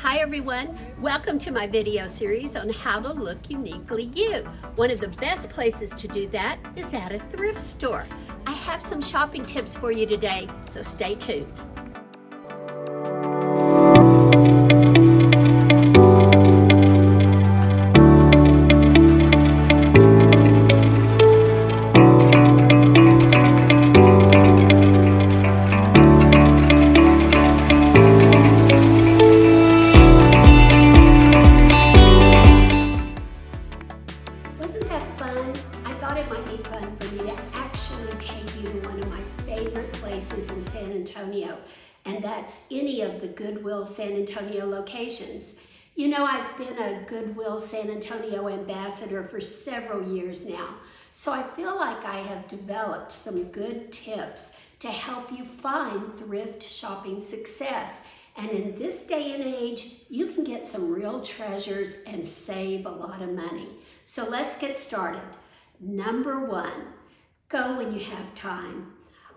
Hi everyone, welcome to my video series on how to look uniquely you. One of the best places to do that is at a thrift store. I have some shopping tips for you today, so stay tuned. Wasn't that fun? I thought it might be fun for me to actually take you to one of my favorite places in San Antonio, and that's any of the Goodwill San Antonio locations. You know, I've been a Goodwill San Antonio ambassador for several years now, so I feel like I have developed some good tips to help you find thrift shopping success. And in this day and age, you can get some real treasures and save a lot of money. So let's get started. Number one, go when you have time.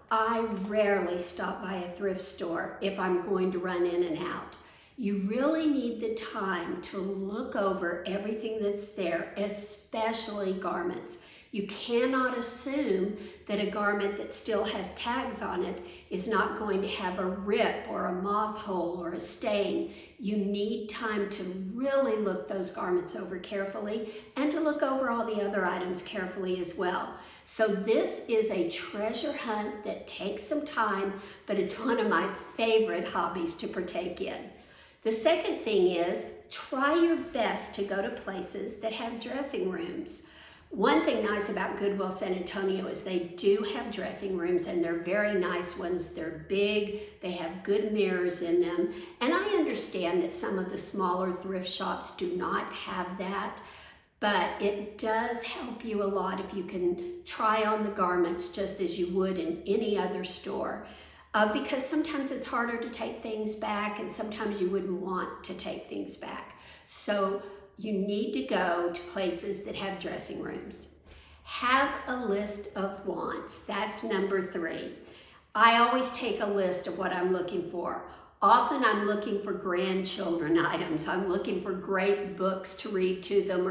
I rarely stop by a thrift store if I'm going to run in and out. You really need the time to look over everything that's there, especially garments. You cannot assume that a garment that still has tags on it is not going to have a rip or a moth hole or a stain. You need time to really look those garments over carefully and to look over all the other items carefully as well. So this is a treasure hunt that takes some time, but it's one of my favorite hobbies to partake in. The second thing is try your best to go to places that have dressing rooms. One thing nice about Goodwill San Antonio is they do have dressing rooms, and they're very nice ones. They're big, they have good mirrors in them, and I understand that some of the smaller thrift shops do not have that, but it does help you a lot if you can try on the garments just as you would in any other store. Because sometimes it's harder to take things back, and sometimes you wouldn't want to take things back. So you need to go to places that have dressing rooms. Have a list of wants. That's number three. I always take a list of what I'm looking for. Often I'm looking for grandchildren items. I'm looking for great books to read to them,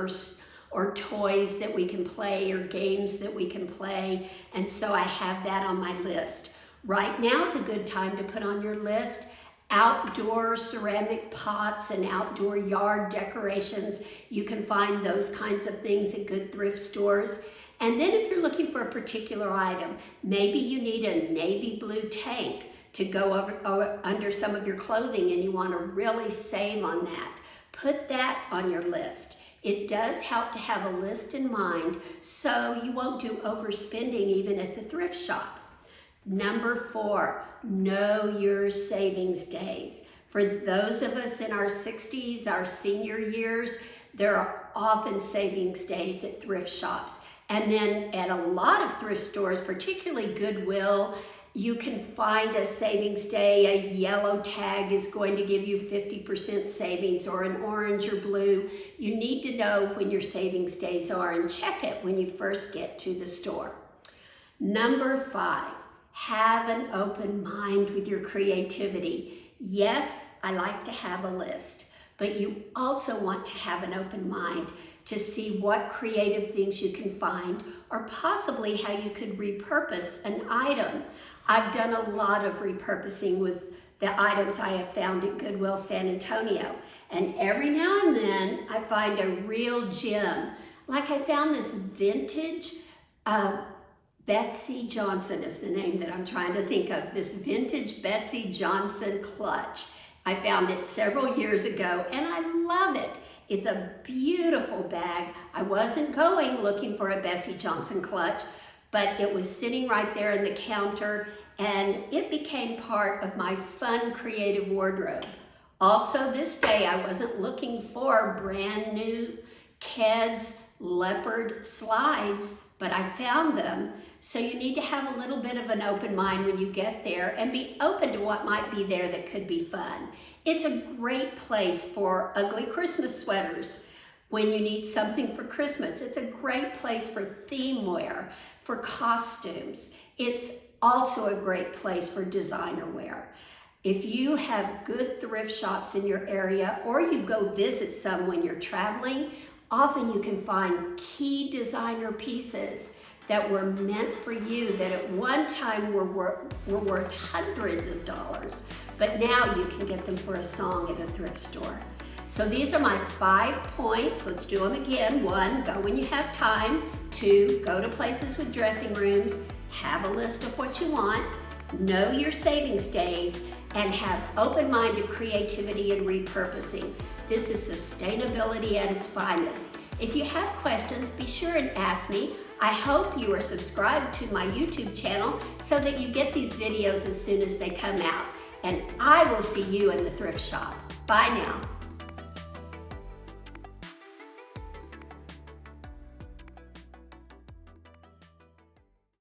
or toys that we can play, or games that we can play. And so I have that on my list. Right now is a good time to put on your list outdoor ceramic pots and outdoor yard decorations. You can find those kinds of things at good thrift stores. And then if you're looking for a particular item, maybe you need a navy blue tank to go over under some of your clothing and you want to really save on that. Put that on your list. It does help to have a list in mind so you won't do overspending even at the thrift shop. Number four, know your savings days. For those of us in our 60s, our senior years, there are often savings days at thrift shops. And then at a lot of thrift stores, particularly Goodwill, you can find a savings day. A yellow tag is going to give you 50% savings, or an orange or blue. You need to know when your savings days are and check it when you first get to the store. Number five, have an open mind with your creativity. Yes, I like to have a list, but you also want to have an open mind to see what creative things you can find, or possibly how you could repurpose an item. I've done a lot of repurposing with the items I have found at Goodwill San Antonio, and every now and then I find a real gem. Like I found this vintage Betsy Johnson is the name that I'm trying to think of. This vintage Betsy Johnson clutch. I found it several years ago and I love it. It's a beautiful bag. I wasn't going looking for a Betsy Johnson clutch, but it was sitting right there in the counter and it became part of my fun creative wardrobe. Also this day I wasn't looking for brand new Keds leopard slides, but I found them. So you need to have a little bit of an open mind when you get there and be open to what might be there that could be fun. It's a great place for ugly Christmas sweaters when you need something for Christmas. It's a great place for theme wear, for costumes. It's also a great place for designer wear. If you have good thrift shops in your area, or you go visit some when you're traveling, often you can find key designer pieces that were meant for you that at one time were worth hundreds of dollars, but now you can get them for a song at a thrift store. So these are my 5 points. Let's do them again. 1, go when you have time. 2, go to places with dressing rooms. Have a list of what you want. Know your savings days, and have open-minded creativity and repurposing. This is sustainability at its finest. If you have questions, be sure and ask me. I hope you are subscribed to my YouTube channel so that you get these videos as soon as they come out. And I will see you in the thrift shop. Bye now.